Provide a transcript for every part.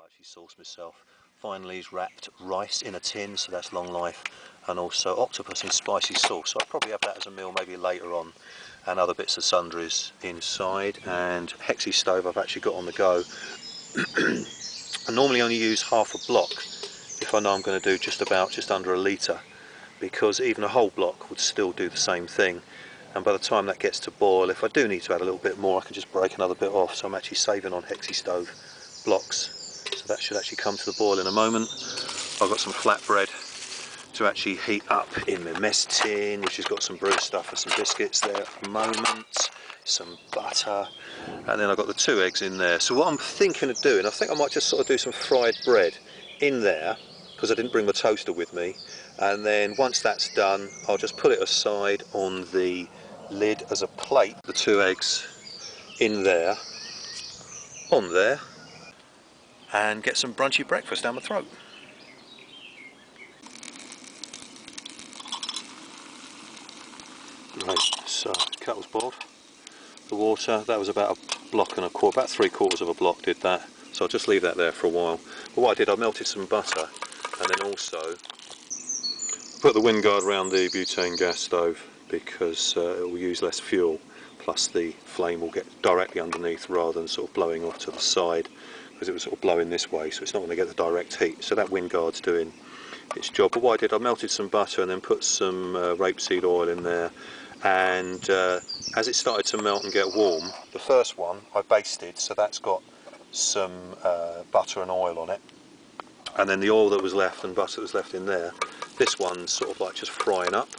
I actually sourced myself. Finally's wrapped rice in a tin, so that's long life, and also octopus in spicy sauce. So I'll probably have that as a meal maybe later on, and other bits of sundries inside. And Hexi stove I've actually got on the go. I normally only use half a block if I know I'm going to do just under a litre, because even a whole block would still do the same thing. And by the time that gets to boil, if I do need to add a little bit more, I can just break another bit off. So I'm actually saving on Hexi stove blocks. So that should actually come to the boil in a moment. I've got some flatbread to actually heat up in my mess tin, which has got some brewed stuff and some biscuits there at the moment, some butter, and then I've got the 2 eggs in there. So what I'm thinking of doing, I think I might just sort of do some fried bread in there, because I didn't bring my toaster with me, and then once that's done I'll just put it aside on the lid as a plate, the 2 eggs in there, on there, and get some brunchy breakfast down my throat. Right, so kettle's boiled. The water, that was about a block and a quarter, about 3/4 of a block did that. So I'll just leave that there for a while. But what I did, I melted some butter, and then also put the wind guard around the butane gas stove, because it will use less fuel, plus the flame will get directly underneath rather than sort of blowing off to the side, because it was sort of blowing this way, so it's not going to get the direct heat. So that wind guard's doing its job. But what I did, I melted some butter and then put some rapeseed oil in there, and as it started to melt and get warm, the first one I basted, so that's got some butter and oil on it, and then the oil that was left and butter that was left in there, this one's sort of like just frying up.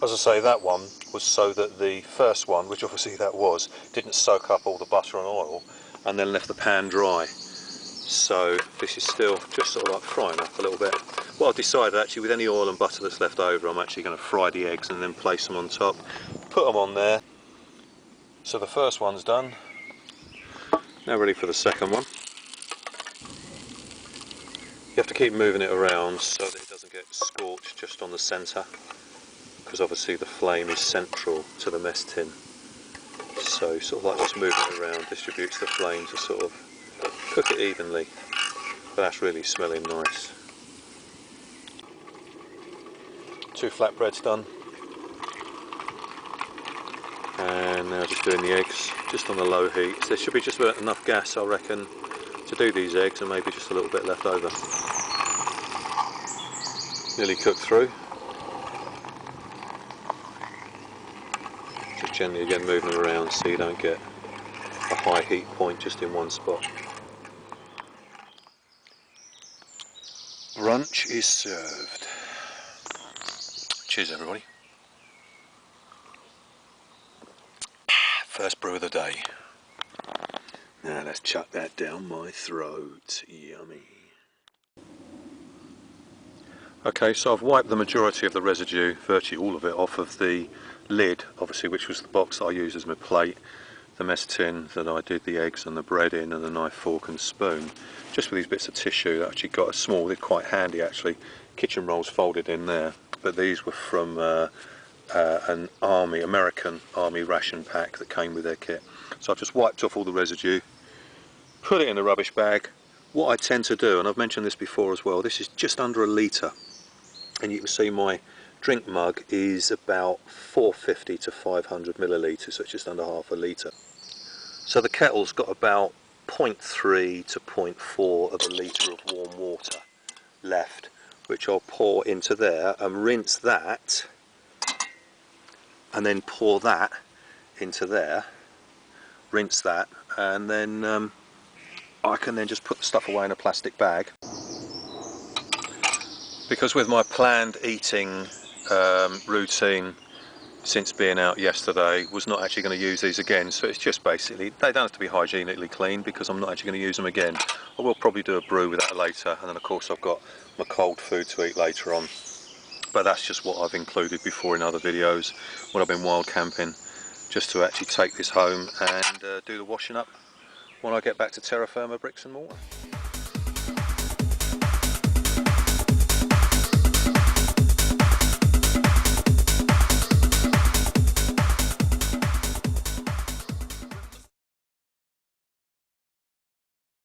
As I say, that one was so that the first one, which obviously that was, didn't soak up all the butter and oil and then left the pan dry. So this is still just sort of like frying up a little bit. Well, I've decided actually with any oil and butter that's left over, I'm actually going to fry the eggs and then place them on top, put them on there. So the first one's done. Now ready for the second one. You have to keep moving it around so that it doesn't get scorched just on the centre, because obviously the flame is central to the mess tin. So sort of like just moving it around distributes the flame to sort of cook it evenly. But that's really smelling nice. 2 flatbreads done. And now just doing the eggs, just on the low heat. So there should be just about enough gas, I reckon, to do these eggs, and maybe just a little bit left over. Nearly cooked through. Just gently again moving them around so you don't get a high heat point just in one spot. Brunch is served. Cheers everybody. First brew of the day. Now let's chuck that down my throat. Yummy. Okay, so I've wiped the majority of the residue, virtually all of it, off of the lid, obviously, which was the box that I used as my plate, the mess tin that I did the eggs and the bread in, and the knife, fork and spoon. Just with these bits of tissue that I actually got a small, they're quite handy actually, kitchen rolls folded in there, but these were from an American Army ration pack that came with their kit. So I've just wiped off all the residue, put it in the rubbish bag. What I tend to do, and I've mentioned this before as well, this is just under a litre, and you can see my drink mug is about 450 to 500 millilitres, so it's just under half a litre. So the kettle's got about 0.3 to 0.4 of a litre of warm water left, which I'll pour into there and rinse that, and then pour that into there, rinse that, and then I can then just put the stuff away in a plastic bag. Because with my planned eating routine since being out yesterday, was not actually going to use these again, so it's just basically, they don't have to be hygienically clean because I'm not actually going to use them again. I will probably do a brew with that later, and then of course I've got my cold food to eat later on. But that's just what I've included before in other videos when I've been wild camping, just to actually take this home and do the washing up when I get back to terra firma bricks and mortar.